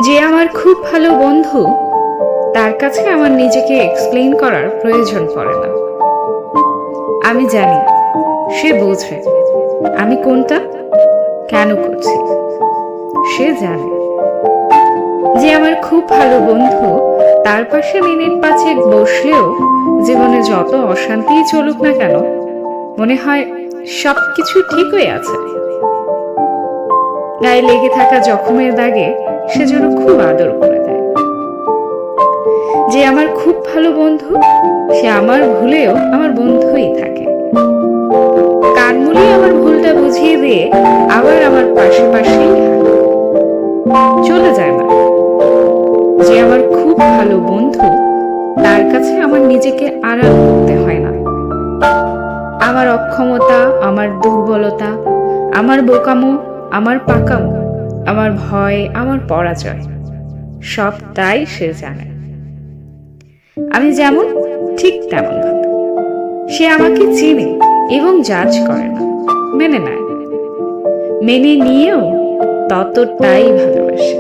যে আমার খুব ভালো বন্ধু, তার কাছে আমার নিজেকে এক্সপ্লেইন করার প্রয়োজন পড়ে না। আমি জানি সে বোঝে আমি কোনটা কেন করছি। সে জানে যে আমার খুব ভালো বন্ধু, তার পাশে মিনিট পাঁচেক বসলেও জীবনে যত অশান্তিই চলুক না কেন, মনে হয় সবকিছু ঠিক হয়ে আছে। গায়ে লেগে থাকা জখমের দাগে সে যেন খুব আদর করে দেয়। যে আমার খুব ভালো বন্ধু, সে আমার ভুলেও আমার বন্ধুই থাকে। কান মুলিয়ে আমার ভুলটা বুঝিয়ে দিয়ে আবার আমার পাশে পাশেই থাকে, চলে যায় না। যে আমার খুব ভালো বন্ধু, তার কাছে আমার নিজেকে আড়াল করতে হয় না। আমার অক্ষমতা, আমার দুর্বলতা, আমার বোকামো, আমার পাকামো, আমার ভয়, আমার পরাজয়, সবটাই সে জানে। আমি যেমন ঠিক তেমন ভাবে সে আমাকে চিনে এবং জাজ করে না, মেনে নেয়। মেনে নিয়েও ততটাই ভালোবাসে।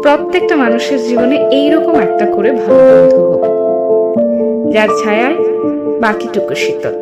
প্রত্যেকটা মানুষের জীবনে এইরকম একটা করে ভালো বন্ধু হোক, যার ছায়ায় বাকিটুকু শীতল।